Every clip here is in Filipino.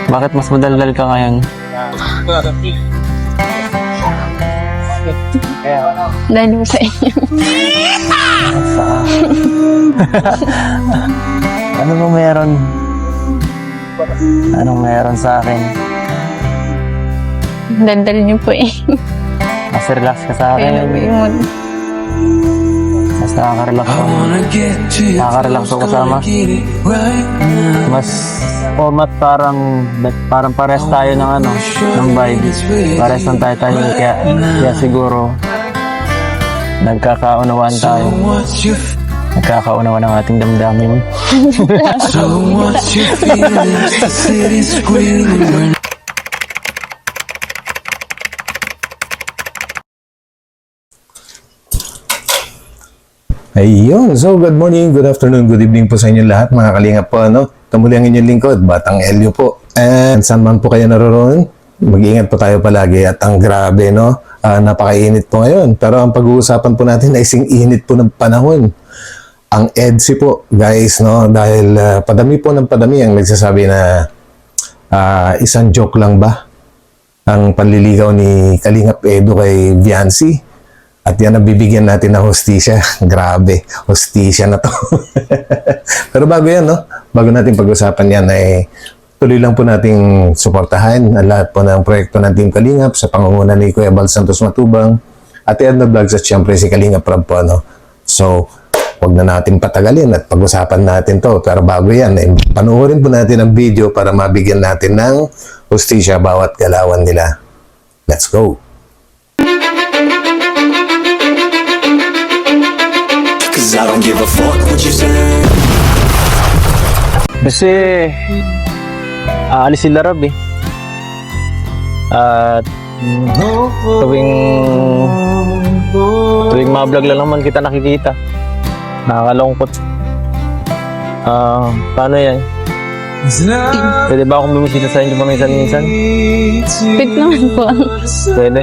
Bakit mas madaldal ka ngayon? Dahil mo sa inyo. Ano ba meron? Anong meron sa akin? Daldal niyo po eh. Mas relax ka sa Kaya akin. po yung mood. Mas nakaka-relax ako. Nakaka-relax ako kasama. Mas format parang pares tayo ng ng vibe. Pares lang tayo. Kaya siguro nagkakaunawaan tayo. Nagkakaunawaan ang ating damdamin. So what's your feelings? The city's screaming. Ayun. So, good morning, good afternoon, good evening po sa inyo lahat, mga kalingap po, ano? Ito muli ang inyong lingkod, Batang Elio po. And saan man po kayo naroon, mag-iingat po tayo palagi. At ang grabe, no? Napakainit po ngayon. Pero ang pag-uusapan po natin ay sing init po ng panahon. Ang EDSI po, guys, no? Dahil padami po ng padami ang nagsasabi na isang joke lang ba ang panliligaw ni Kalingap Edu kay Viancy. At yan ang bibigyan natin ng hostisya. Grabe, hostisya na to. Pero bago yan, no? Bago natin pag-usapan yan, ay tuloy lang po nating suportahan ang lahat po ng proyekto ng Team Kalingap sa pangunguna ni Kuya Bal Santos Matubang at Edna Vlogs at syempre si Kalingap Rob po, no? So, huwag na natin patagalin at pag-usapan natin to. Pero bago yan, eh, panoorin po natin ang video para mabigyan natin ng hostisya bawat galawan nila. Let's go! I don't give a fuck what you say. Kasi aalis sila Rob eh. At tuwing ma-vlog lang naman kita nakikita. Nakakalungkot. Paano yan? Pwede ba akong bumisita sa inyo paminsan-minsan? Fit naman po. Pwede.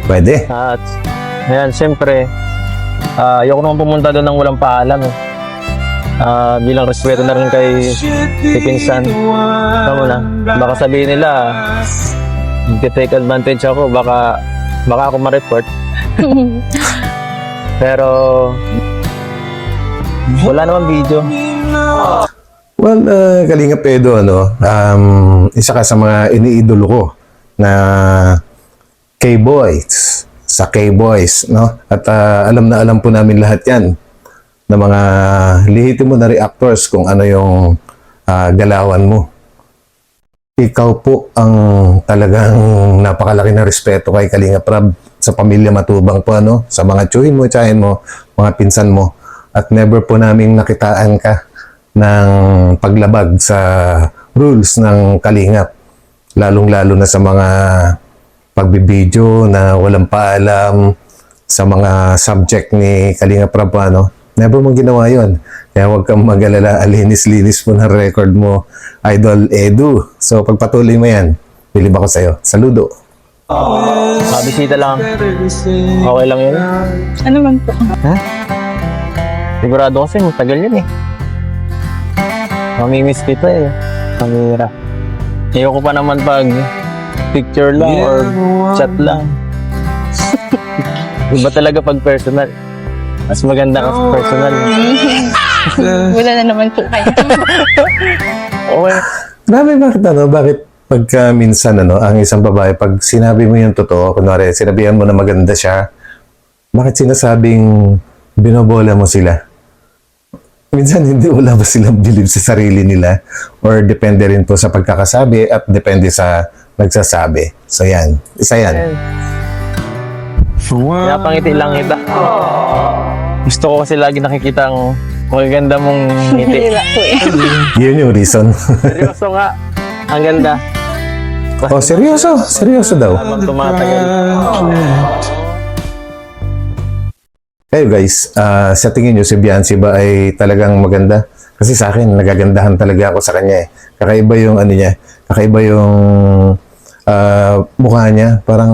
Pwede. At ayan, siyempre ayoko naman pumunta doon ng walang paalam eh. Bilang respeto na rin kay Pinsan. Tama na. Baka sabihin nila take advantage ako, baka ako ma-report. Pero wala naman video. Well, Kalingap Edu, ano, isa ka sa mga iniidolo ko na K-Boys. Sa K-Boys, no? At alam na alam po namin lahat yan na mga lihitimo na reactors kung ano yung galawan mo. Ikaw po ang talagang napakalaki na respeto kay Kalingap Rob sa pamilya Matubang po, ano? Sa mga tsuhin mo, tsahin mo, mga pinsan mo. At never po namin nakitaan ka ng paglabag sa rules ng Kalingap. Lalong-lalo na sa mga pagbibideo na walang paalam sa mga subject ni Kalingap Rob, ano? Never mong ginawa yon. Kaya huwag kang mag-alala, linis mo ng record mo, Idol Edu. So, pagpatuloy mo yan, bilib ako sa'yo. Saludo! Mabisita lang. Okay lang yun. Ano man po? Ha? Sigurado kasi matagal yun eh. Mamimiss kita eh. Kamera. Ayoko pa naman pag picture lang or chat lang. Iba talaga pag personal. Mas maganda ka sa personal. Wala na naman po kayo. Okay. Grabe, bakit pagka minsan, ang isang babae, pag sinabi mo yung totoo, kunwari, sinabihan mo na maganda siya, bakit sinasabing binobola mo sila? Minsan, hindi wala ba silang believe sa sarili nila? Or depende rin po sa pagkakasabi at depende sa nagsasabi. So, yan. Isa yan. Kaya pangiti lang kita. Gusto ko kasi lagi nakikita ang magaganda mong ngiti. Wala po eh. Yun yung reason. Seryoso nga. Ang ganda. Oh, seryoso? Seryoso daw. Habang tumatagal. Kayo guys, sa tingin nyo si Viancy ba ay talagang maganda? Kasi sa akin, nagagandahan talaga ako sa kanya eh. Kakaiba yung niya, kakaiba yung mukha niya. Parang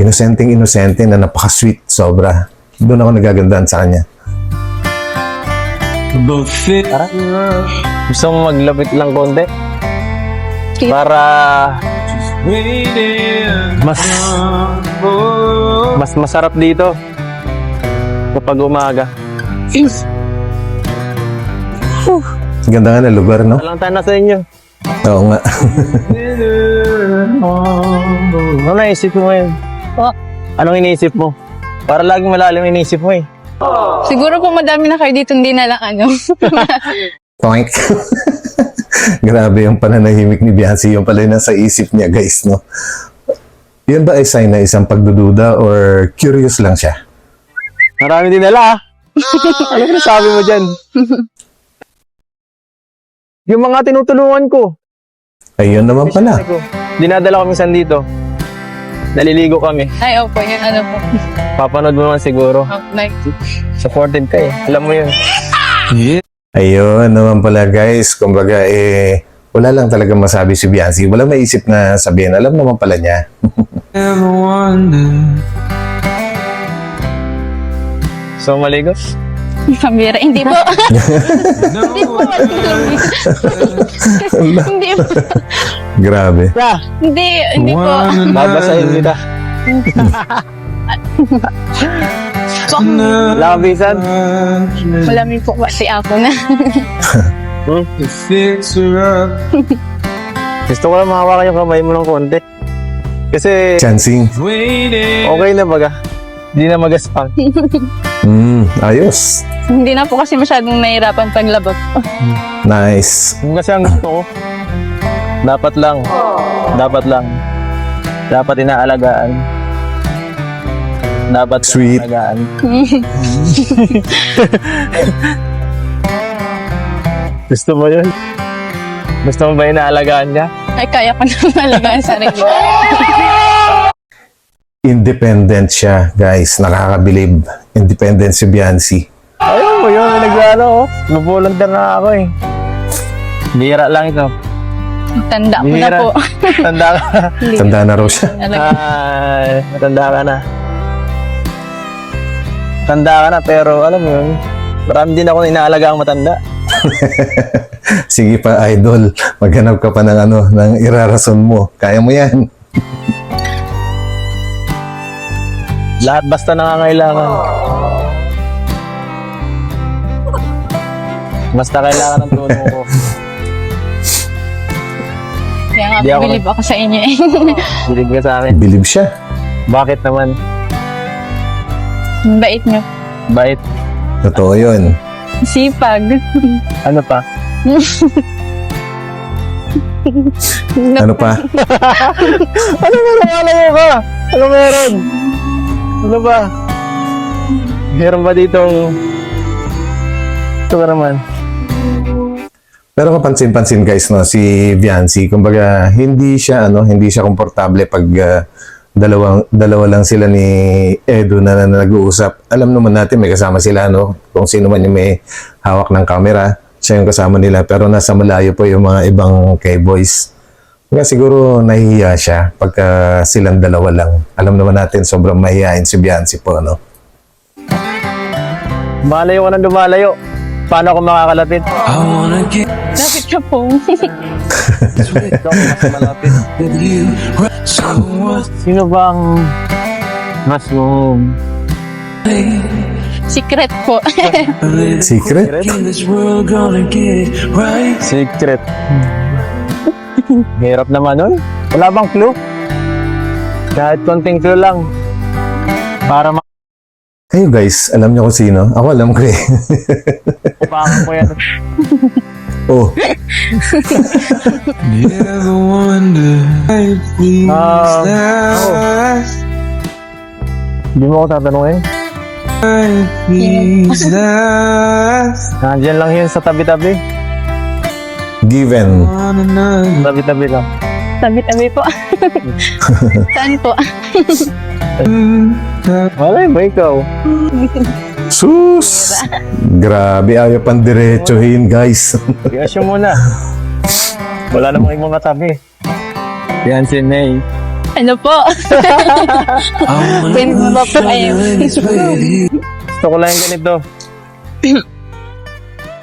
inosente na napaka-sweet, sobra. Doon ako nagagandahan sa kanya. both fit. Tara. Gusto mo maglapit lang konti? Sige. Para Waiting mas masarap dito kapag umaga. Ganda nga na lugar, no? Walang tayo na sa inyo. Oo nga. Ano naisip mo ngayon? Po. Anong iniisip mo? Para laging malalim yung iniisip mo eh. Siguro po madami na kayo dito, hindi na lang ano. Poink. Grabe yung pananahimik ni Biancy. Yung pala yung nasa isip niya, guys, no? Yun ba ay sign na isang pagdududa or curious lang siya? Marami din nila ah. Ano yung sabi mo dyan? Yung mga tinutulungan ko. Ayun naman pala. Dinadala ko minsan dito. Naliligo kami. Ay, opo, yun ano po. Papanood mo naman siguro. Like, Supported ka eh. Alam mo yun. Ayun naman pala, guys. Kumbaga, wala lang talaga masabi si Biancy. Wala maisip na sabihin. Alam naman pala niya. ever wonder. So, maligo? pambira. Hindi po. Hindi po. Hindi po. Grabe. Hindi po. Babasahin kita. Wala kang bisan? Malamig po kasi ako na. Fix her up. Gusto ko lang mahawakan yung kamay mo ng konti. Kasi Chancing. Waiting. okay na baga. Hindi na magaspang. Ayos. Hindi na po kasi masyadong nahihirapan paglabot. Nice. Yung kasi ang gusto ko, dapat lang, dapat inaalagaan. Dapat Sweet. inaalagaan. Gusto mo yun? Gusto mo ba inaalagaan niya? Ay, kaya ko na malagaan sarili. Independent siya, guys. Nakakabilib. Independent si Biancy. Ayun mo yun, nag-ano, volunteer na ako eh. Bihira lang ito. Tanda ko na Bihira. po. Tanda ka. Tanda na raw siya. Ay, matanda ka na. Tanda ka na, pero alam mo yun, marami din ako inaalagang matanda. Sige pa, idol. Maghanap ka pa ng irarason mo. Kaya mo yan. Lahat basta nangangailangan. Basta kailangan ng tulong ko. Kaya nga, Di ako- believe ako sa inyo eh. Bilib ka sa akin. Bilib siya. Bakit naman? Ang bait nyo. Bait. Totoo yun. Sipag. Ano pa? Ano pa? Ano ka? Ano meron? Ano ba? Meron ba ditong... Ito ka naman. Pero kapansin-pansin, guys, no, si Biancy, kumbaga, hindi siya komportable pag dalawa lang sila ni Edo na nag-uusap. Alam naman natin, may kasama sila, no? Kung sino man yung may hawak ng camera, siya yung kasama nila. Pero nasa malayo po yung mga ibang K-boys. Kaya siguro nahihiya siya pagka silang dalawa lang. Alam naman natin, sobrang mahihain si Biancy po, no? Malayo ka nang lumalayo. Paano ako makakalapit? I wanna get Lapit ka po. Ikaw mas malapit. with you. So what? Sino bang mas mo? Secret po. Secret? In this world gonna get right. Secret. Hirap naman nun. Wala bang clue? Kahit konting clue lang. Para Kayo, guys, alam niyo kung sino? Ako alam ko eh. makupakan ko yan. Oh, Never wonder if these last. Hindi mo ako tatanungin. If these last. Nandiyan lang yun sa tabi-tabi. given. One another. Tabi-tabi lang. Tabi-tabi po. Saan po? Wala ba ikaw? Sus! Grabe, ayaw pang diretsuhin, guys. Bigas yun muna. Wala namang ibang katabi. Yan si Nay. Ano po? Pwede mo ba po kayo? Gusto ko lang yung ganito.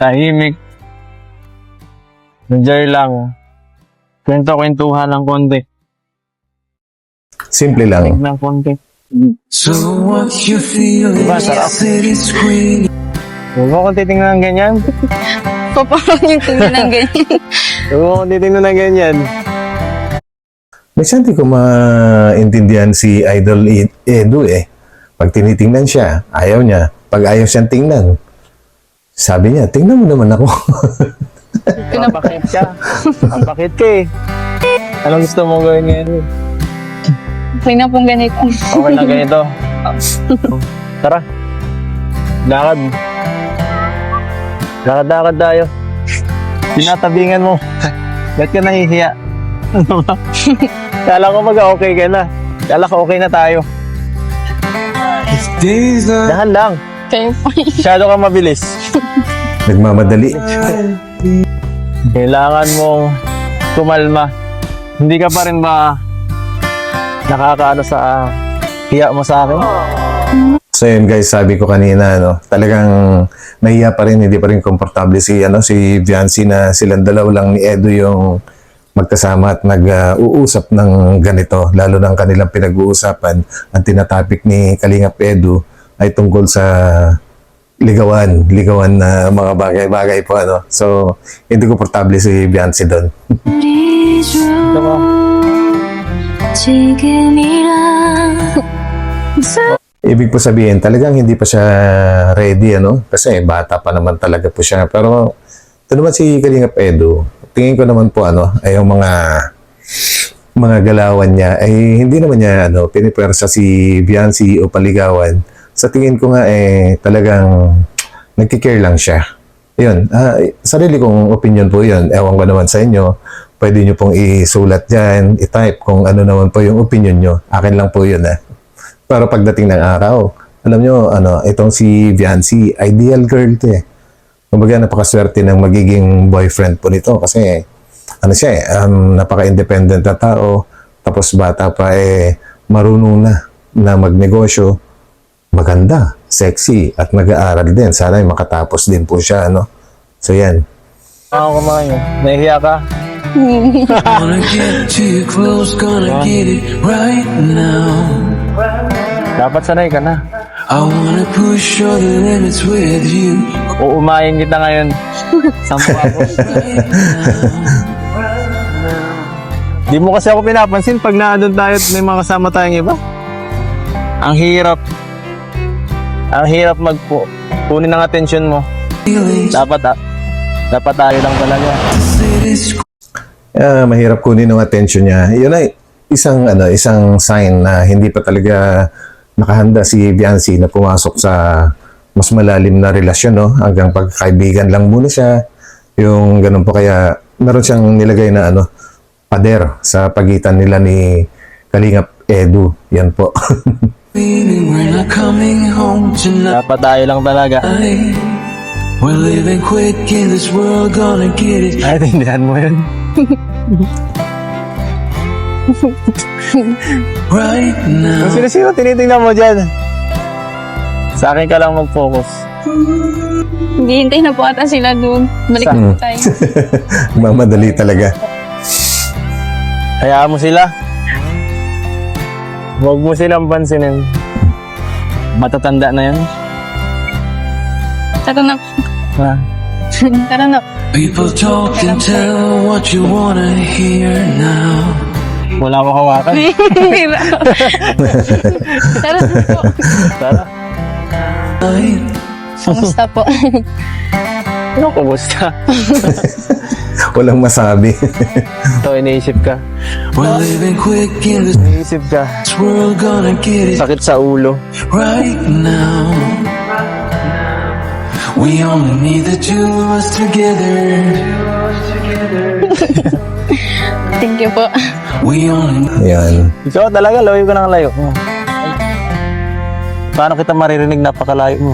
tahimik. Enjoy lang. Kwento-kwentuhan ng konti. Simple lang. Ng konti. So what you feel Diba, is sarap? city screen. Huwag mo kung titingnan ng ganyan. Paparang yung tingin ng ganyan. Huwag mo kung titingnan ng ganyan. Minsan di ko maintindihan si Idol Edu eh. Pag tinitingnan siya, ayaw niya. Pag ayaw siyang tingnan, sabi niya, tingnan mo naman ako. Napakit siya. Napakit ka eh. Anong gusto mong gawin ngayon? Okay na pong ganito. Okay na ganito. Tara. Lakad. Lakad-lakad tayo. Tinatabingan mo. Ba't ka nahihiya? Ano ba? Kala ko mag-okay ka na. Kala ko okay na tayo. Days are Dahan lang. Kayo po. Masyado ka mabilis. Nagmamadali. Kailangan mong kumalma. Hindi ka pa rin ba nakakaano sa hiya mo sa akin? So yun guys, sabi ko kanina, no, talagang nahiya pa rin, hindi pa rin komportable si Viancy na silang dalaw lang ni Edu yung magkasama at nag-uusap ng ganito, lalo ng kanilang pinag-uusapan. Ang tinatopic ni Kalingap Edu ay tungkol sa ligawan na mga bagay-bagay po, ano. So, hindi komportable si Viancy doon. Ibig po sabihin, talagang hindi pa siya ready, ano? Kasi bata pa naman talaga po siya. Pero, ito naman si Kalingap Edu, tingin ko naman po, ano, ay yung mga galawan niya, ay hindi naman niya, pinipersa si Viancy o paligawan. Sa tingin ko nga, talagang nagkikare lang siya. Yun, sarili kong opinion po yun. Ewan ko naman sa inyo. Pwede nyo pong isulat dyan, i-type kung ano naman po yung opinion nyo. Akin lang po yun, Pero pagdating ng araw, alam nyo, itong si Viancy, ideal girl to eh. Kumbaga, napakaswerte ng magiging boyfriend po nito kasi, siya napaka-independent na tao, tapos bata pa marunong na magnegosyo, maganda, sexy, at nag-aaral din. Sana makatapos din po siya, So yan. Ako kumain. Nahihiya ka? gonna get too close, gonna get it right now. Dapat sanay ka na. I wanna push all the limits with you. Uumayin kita ngayon. Sampo ako. Di mo kasi ako pinapansin pag naandun tayo at may mga kasama tayong iba. Ang hirap. Ang hirap kunin ng atensyon mo. Feelings, Dapat tayo lang talaga. city's Mahirap kunin ng attention niya. Yun ay isang sign na hindi pa talaga nakahanda si Viancy na pumasok sa mas malalim na relasyon, no? Hanggang pagkakaibigan lang muna siya. Yung ganun po, kaya meron siyang nilagay na pader sa pagitan nila ni Kalingap Edu. Yan po. feeling we're not coming home tonight. Dapat tayo lang talaga. We're living quick in this world, gonna get it Ay, tindihan mo yun. right now. Sino tinitingnan mo dyan? Sa akin ka lang mag-focus. Hintay na po ata sila doon. Balik na tayo. Mamadali talaga. Hayaan mo sila. Huwag mo silang pansinin. Matatanda na yan. Tara na. Ha? Tara na. People talk and tell what you wanna hear now. Wala ko hawakan. Tara na po. Tara. Kamusta po? Ano kumusta? Walang masabi. Ito, iniisip ka. We're living quick in this Iniisip ka. world, gonna get it Sakit sa ulo. right now. We only need the two of us together. Thank you po. We only Yan. Ikaw talaga, layo ka ng layo. Paano kita maririnig? Napakalayo mo.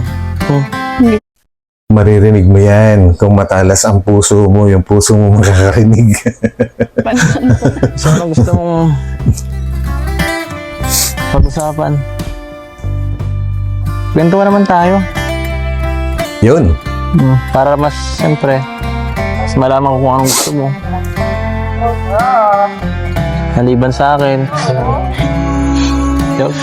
Maririnig mo yan kung matalas ang puso mo, yung puso mo makakarinig. So, ano gusto mong pag-usapan? Kwentuhan naman tayo. Yun. Para mas, siyempre, mas malaman ko kung anong gusto mo. Maliban sa akin. Joke.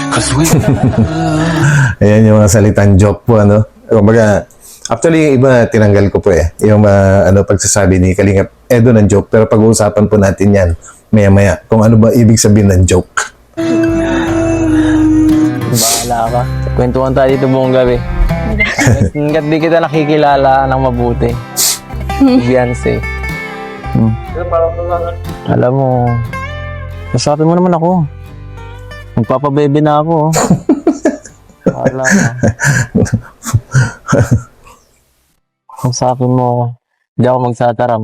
Ayan yung mga salitang joke po, ano. Kumbaga, actually, yung iba tinanggal ko po eh. Yung pagsasabi ni Kalingap Edo ng joke. Pero pag-uusapan po natin yan maya-maya. Kung ano ba ibig sabihin ng joke. Bahala ka. Kwentuhan tayo dito buong gabi. Hanggat di kita nakikilala ng mabuti. Beyonce. Alam mo, nasapin mo naman ako. Magpapabebe na ako. Bahala ka. Nasapin mo ako. Hindi ako magsataram.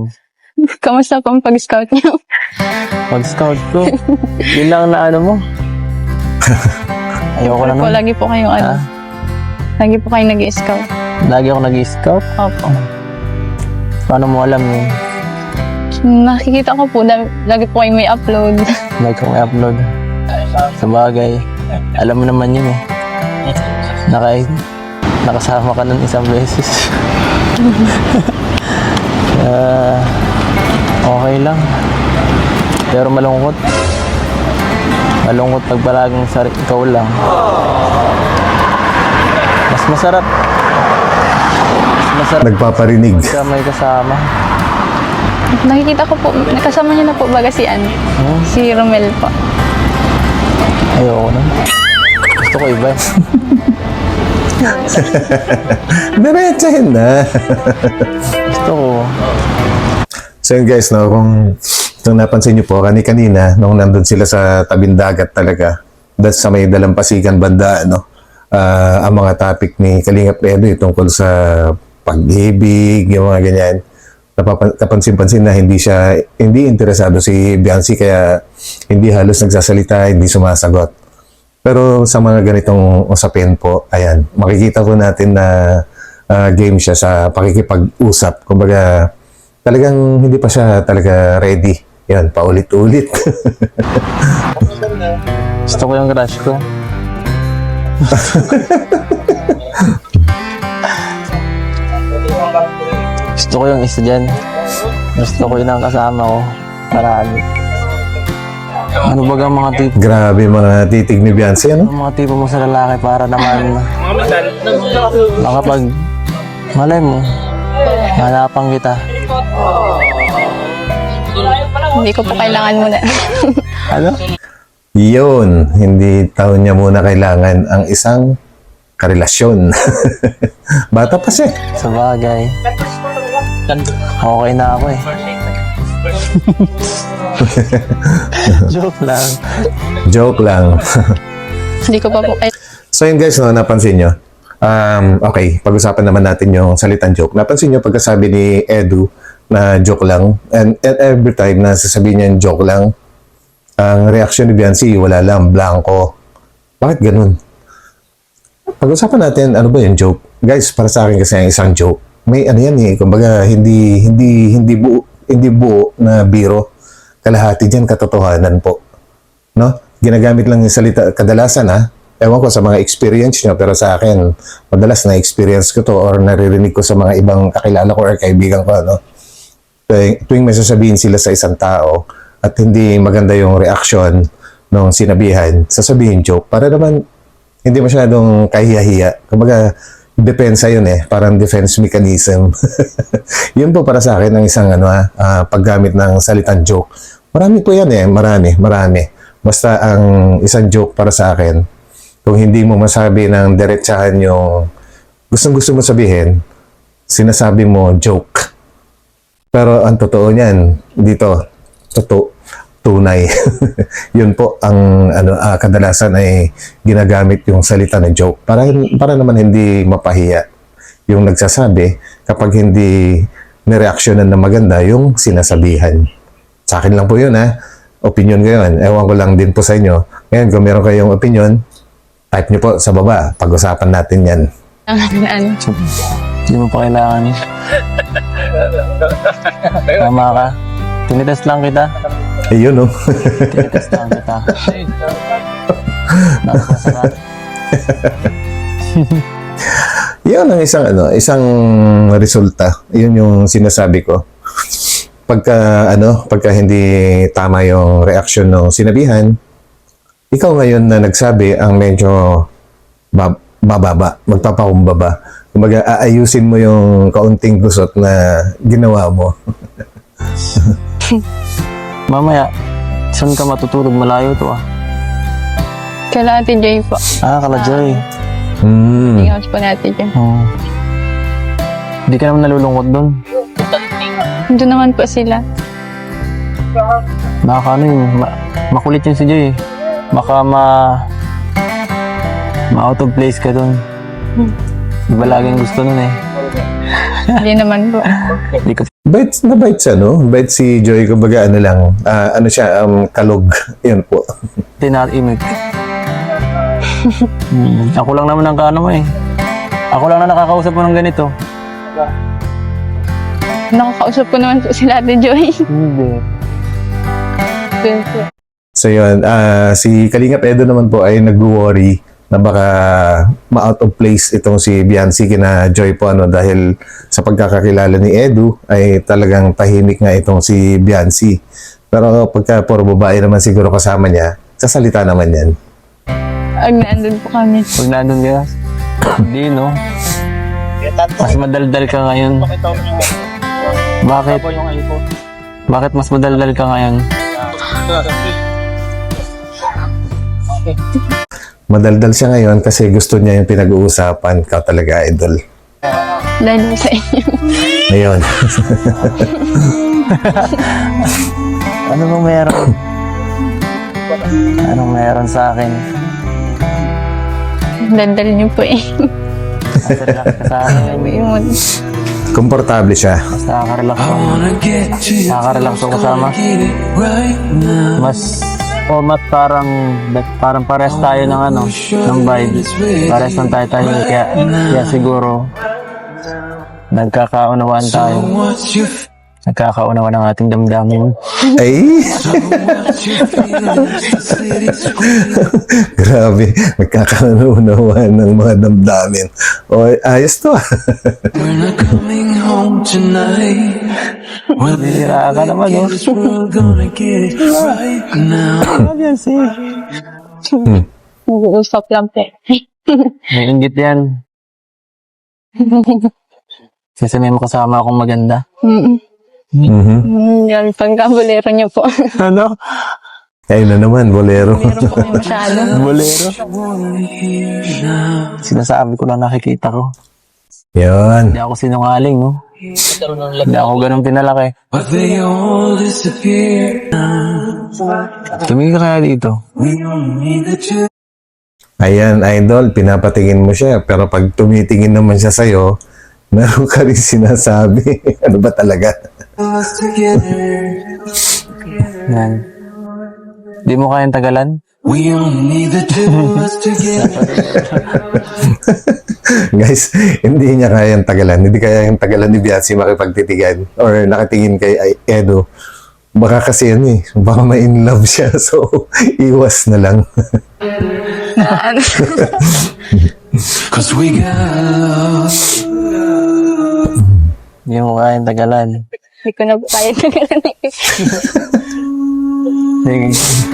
Kamusta po ang pag-scout niyo? Pag-scout ko, yun lang na ano mo. Ayoko na Po, nun. lagi po kayong ano. Ha? Lagi po kayong nag-scout. Lagi ako nag-scout. Opo. Paano mo alam yun? Nakikita ko po, lagi po kayong may upload. Like kung i-upload. Sa bagay, alam mo naman yun eh. Nakasama ka nun isang beses. Okay lang. Pero malungkot. Malungkot pag palaging ikaw lang. Mas masarap. Mas masarap Nagpaparinig. ka may kasama. Nakikita ko po, nakasama niyo na po baga si ano? Si Romel po. Ayoko na. Gusto ko iba. Diretsahin na. Gusto ko. So yun guys, no, kung napansin nyo po, kanina, nung nandun sila sa tabing dagat talaga, sa may dalampasigan banda, no, ang mga topic ni Kalingap Edo tungkol sa pag-ibig, yung mga ganyan. Kapansin-pansin na hindi interesado si Beyonce, kaya hindi halos nagsasalita, hindi sumasagot. Pero sa mga ganitong usapin po, ayan, makikita po natin na game siya sa pakikipag-usap. Kumbaga, talagang hindi pa siya talaga ready. Yan, paulit-ulit. Gusto ko yung crush ko. Gusto ko yung isa dyan. Gusto ko yun ang kasama ko. Marami. Ano ba ang mga tipo? Grabe mga titig ni Beyonce, ano? Ang mga tipo mo sa lalaki para naman makapag malay mo, hanapan kita. Hindi ko po kailangan muna. Ano? Yun, hindi taon niya muna kailangan ang isang karelasyon. Bata pa siya. Sa bagay. Okay na ako eh. Joke lang. Joke lang. Hindi ko pa po So yun guys, no, napansin nyo. Okay, pag-usapan naman natin yung salitang joke. Napansin nyo pagkasabi ni Edu na joke lang. And every time na sasabihin niya yung joke lang, ang reaksyon ni Beyonce, wala lang, blanco. Bakit ganun? Pag-usapan natin, ano ba yung joke? Guys, para sa akin kasi ang isang joke, may ano yan eh, kumbaga hindi buo na biro. Kalahati dyan katotohanan po. No? Ginagamit lang yung salita kadalasan ha. Ewan ko sa mga experience nyo, pero sa akin, madalas na-experience ko to or naririnig ko sa mga ibang kakilala ko or kaibigan ko, no? Tuwing may sasabihin sila sa isang tao at hindi maganda yung reaction nung sinabihan, sasabihin joke. Para naman, hindi masyadong kahiya-hiya. Kumbaga, depensa yun eh. Parang defense mechanism. Yun po para sa akin ang isang paggamit ng salitang joke. Marami po yan eh. Marami. Basta ang isang joke para sa akin, kung hindi mo masabi ng diretsahan yung gustong-gusto mo sabihin, sinasabi mo joke. Pero ang totoo niyan, dito, tunay. Yun po ang kadalasan ay ginagamit yung salita na joke para naman hindi mapahiya yung nagsasabi kapag hindi nireaksyonan na maganda yung sinasabihan. Sa akin lang po yun ha. Opinion ko yun. Ewan ko lang din po sa inyo. Ngayon, kung meron kayong opinion, type nyo po sa baba. Pag-usapan natin yan. Hindi mo pa kailangan. Tama ka. Tinitest lang kita. Ayun no. Tinitest lang kita. Napakasarap. Yun ang isang resulta. Yun yung sinasabi ko. Pagka hindi tama yung reaksyon ng sinabihan, ikaw ngayon na nagsabi ang medyo bababa, magpapakumbaba. Kumbaga, aayusin mo yung kaunting gusot na ginawa mo. Mamaya, saan ka matutulog? Malayo to ah. Kala Ate Joy po. Kala Joy. Tingnan po natin Joy. Oh. Hindi ka naman nalulungkot doon. Doon naman po sila. Makulit yun si Joy. Baka ma-out of place ka doon. Iba laging gusto nun eh. Hindi naman po. Hindi ko Bait siya, no? Bait si Joy, kumbaga siya, kalog. Yan po. tinaimik. Ako lang naman ang kaano mo eh. Ako lang na nakakausap mo ng ganito. Nakakausap ko naman po sila Ate Joy. Hindi. Doon po. So yun, si Kalingap Edo naman po ay nag-worry na baka ma-out of place itong si Biancy kina Joy po dahil sa pagkakakilala ni Edu ay talagang tahimik nga itong si Biancy. Pero pagka puro babae naman siguro kasama niya, sasalita naman yan. Pag naandun po kami. Pag nandun ka, hindi no. Mas madaldal ka ngayon. Bakit? Bakit mas madaldal ka ngayon? Madaldal siya ngayon kasi gusto niya yung pinag-uusapan. Ikaw talaga, idol. Dahil po sa inyo. Ayun. Ano bang meron? Anong meron sa akin? Dandal niyo po eh. Mas relax ka sa akin. Yun. Komportable siya. Mas nakaka-relax I ako. wanna get to you. Nakaka-relax ako Gonna kasama. get it right now. Mas parang pares tayo ng ng vibe. Pares lang tayo kaya siguro nagkakaunawaan tayo. What's your Nagkakaunawaan ang ating damdamin. Ay! what's your feelings? The city's screaming. Grabe. Magkakaunawaan ng mga damdamin. O, ayos to. We're not coming home tonight. Well, Bira ka naman, no? this world gonna get it right now. Nag-uusap lang po. May inggit yan. Kasi may makasama akong maganda. Yan, pagkabulero niyo po. Ano? Ayun na naman, bolero. Meron po kayo masyado. Bolero. Sinasabi ko lang nakikita ko. Yun. Hindi ako sinungaling, no? Hindi ako ganun pinalaki. But they all disappear. Tumingin ka kaya dito. We don't need the two. Ayan, idol, pinapatingin mo siya. Pero pag tumitingin naman siya sa'yo, meron ka rin sinasabi. Ano ba talaga? Us together. Yan. Di mo kayang tagalan? We only need the two of us together. Guys, hindi niya kayang tagalan. Hindi kayang tagalan ni Biancy makipagtitigan or nakatingin kay Edo. Baka kasi baka ma-in love siya. So, iwas na lang. Cause we got love. Hindi mo kayang tagalan. Hindi ko na po kaya tagalan eh.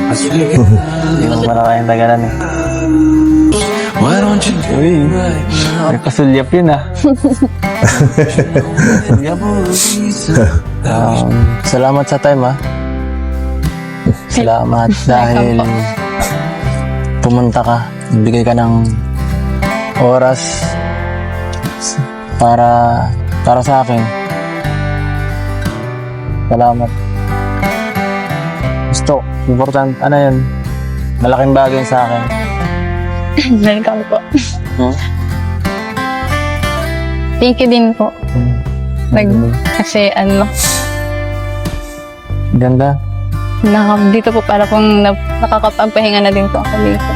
Cause we got Hindi mo pala kayang tagalan eh. Why don't you do Uy, it right now? may pasulyap yun ah. Salamat sa time ah. Salamat dahil pumunta ka. Nagbigay ka ng oras para sa akin. Salamat. Gusto, important, yun? Malaking bagay sa akin. Welcome po. Hmm? Thank you din po. Kasi Ganda. dito po para pong nakakapagpahinga na din po ako dito.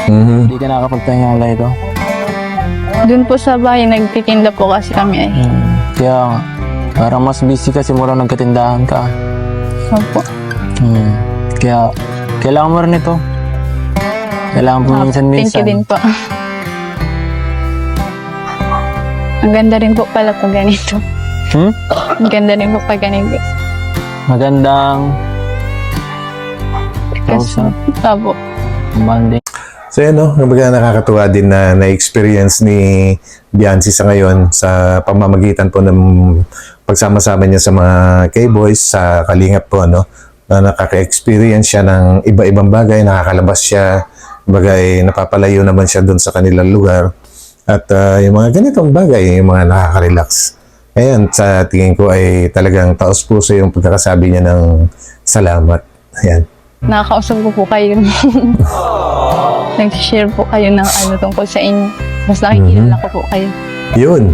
Hindi ka nakakapagpahinga ng ito. Doon po sa bahay, nagtitinda po kasi kami eh. Kaya nga, parang mas busy ka simula nagkatindahan ka. Opo. Kaya, kailangan mo rin ito. Kailangan po Thank you minsan-minsan. din po. Ang ganda rin po pala pag ganito. Ang ganda rin po pag ganito. Magandang kausap. Opo. Bonding. So yan no, kumbaga nakakatuwa din na na-experience ni Biancy sa ngayon sa pamamagitan po ng pagsama-sama niya sa mga K-Boys sa Kalingap po, no? Na nakaka-experience siya ng iba-ibang bagay, nakakalabas siya, kumbaga napapalayo naman siya doon sa kanilang lugar. At yung mga ganitong bagay, yung mga nakaka-relax. Ayan, sa tingin ko ay talagang taos puso yung pagkakasabi niya ng salamat. Ayan. Nakakausap ko po kayo. Nag-share po kayo ng ano tungkol sa inyo. Mas nakikilala ko po kayo. Yun.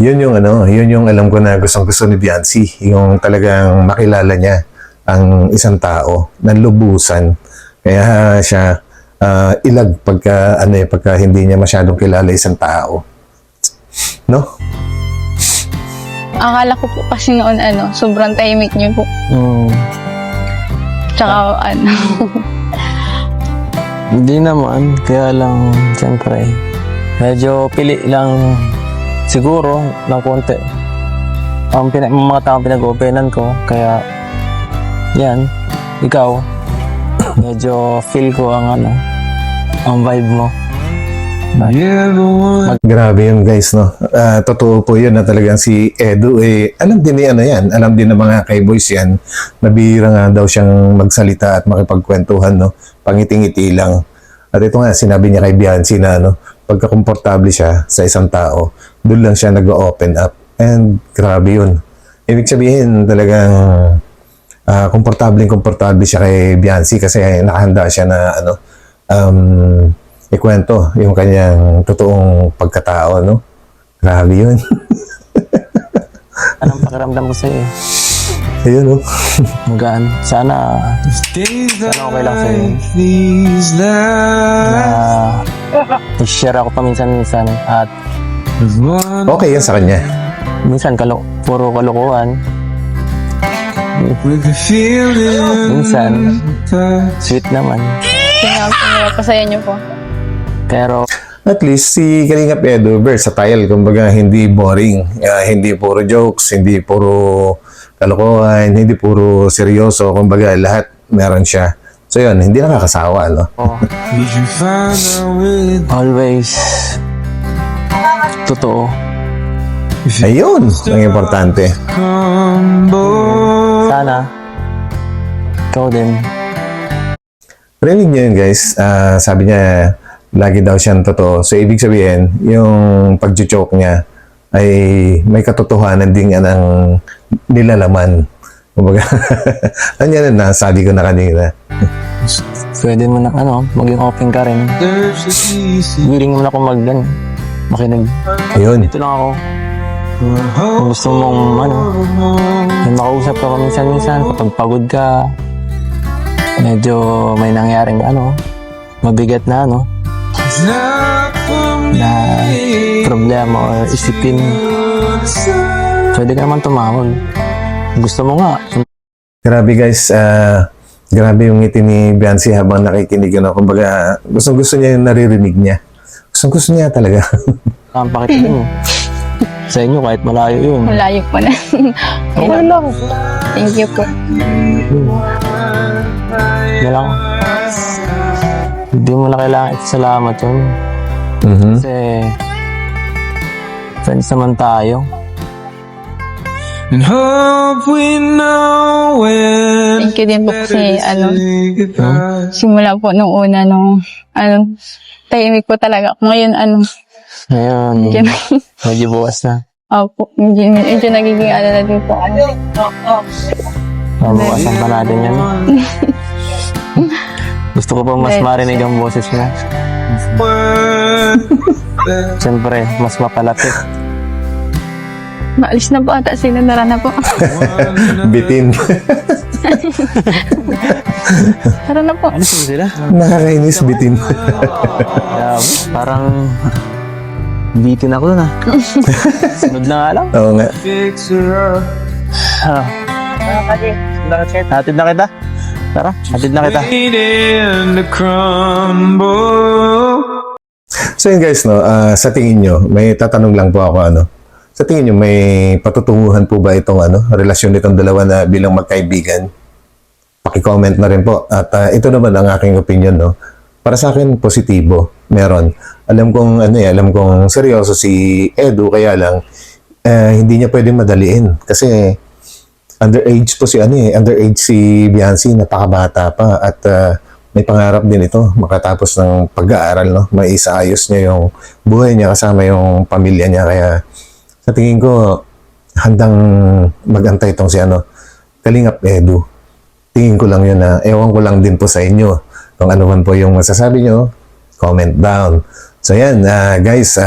Yun yung alam ko na gustong-gusto ni Biancy. Yung talagang makilala niya ang isang tao ng lubusan. Kaya siya ilag pagka hindi niya masyadong kilala isang tao. No? Akala ko po kasi noon sobrang tahimik niyo po. Tsaka Hindi naman, kaya lang, siyempre, medyo pili lang siguro ng konti. Ang mga taong pinag-openan ko, kaya, yan, ikaw, medyo feel ko ang vibe mo. Grabe yun guys, no? Totoo po yun na talagang si Edu, alam din ni yan, alam din ng mga K-Boys yan, nabihira nga daw siyang magsalita at makipagkwentuhan, no? Pangiting-ngiti lang. At ito nga, sinabi niya kay Biancy na, pagka komportable siya sa isang tao, doon lang siya nag-open up. And grabe yun. Ibig sabihin, talagang komportable siya kay Biancy kasi nakahanda siya na, ikwento yung kanyang totoong pagkatao, no? Grabe yun. Anong pakiramdam ko sa'yo? Ayun, no? Magaan. Sana okay lang sa'yo. Na i-share ako paminsan-minsan at Okay yan sa kanya. minsan puro kalokohan. Minsan, sweet naman. pinapasaya niyo po. Pero, At least si Kalingap Edu, versatile. Kumbaga, hindi boring. Hindi puro jokes, hindi puro kalokohan, hindi puro seryoso. Kumbaga, lahat meron siya. So yun, hindi nakakasawa, no? always totoo. Ayun, ang importante. Sana, ikaw din. Rinig niyo yun, guys. Sabi niya, lagi daw siyang totoo. So, ibig sabihin, yung pag-joke niya ay may katotohanan din yan ang nilalaman. Kumbaga, ano yan na, sabi ko na kanina. Pwede mo na, maging open ka rin. Willing mo na akong makinig. Ayun. Dito lang ako. Kung gusto mong, may makausap ka minsan-minsan, kapag pagod ka, medyo may nangyaring, mabigat na, na problema or isipin, pwede ka naman tumawag. Gusto mo nga. Grabe guys, grabe yung ngiti ni Biancy habang nakikinig. Kumbaga, gusto niya yung naririnig niya. Gusto niya talaga. Ang pakitin sa inyo kahit malayo yun. Malayo po na. Okay lang. Thank you po. Yan lang. Hindi mo na kailangan salamat yun. Kasi friends naman tayo. And hope we know when Thank you din po kasi simula po nung una tahimik po talaga. Ngayon Ngayon, medyo bukas na. opo, medyo nagiging na din po. Mabawasan pa natin yan. Gusto ko pa mas marinig ang boses niya. Siyempre, mas mapalapit. Maalis na po ata sila, nara na po. Bitin. Tara na po. Ano sila? Nakakainis, bitin. Parang bitin ako dun Sunod na nga lang. Oo nga. fix her up. Hatid na kita. Tara, hatid na kita. Waiting to crumble. So yun guys, no, sa tingin nyo, may tatanong lang po ako, ano, sa tingin nyo, may patutunguhan po ba itong relasyon nitong dalawa na bilang magkaibigan? Paki-comment na rin po. At ito naman ang aking opinion, no. Para sa akin, positibo. Meron. Alam kong seryoso si Edu, kaya lang, hindi niya pwedeng madaliin. Kasi, underage po underage si Biancy, napakabata pa. At may pangarap din ito, makatapos ng pag-aaral, no. May isaayos niya yung buhay niya kasama yung pamilya niya. Kaya, sa tingin ko, handang mag-antay itong si Kalingap Edu. Tingin ko lang yun na, ewan ko lang din po sa inyo. Kung ano man po yung masasabi nyo, comment down. So yan, guys,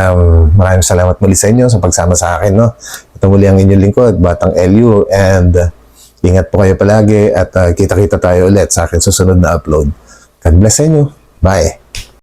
maraming salamat muli sa inyo sa pagsama sa akin, no? Ito muli ang inyong lingkod, Batang LU, and ingat po kayo palagi at kita-kita tayo ulit sa akin susunod na upload. God bless sa inyo. Bye!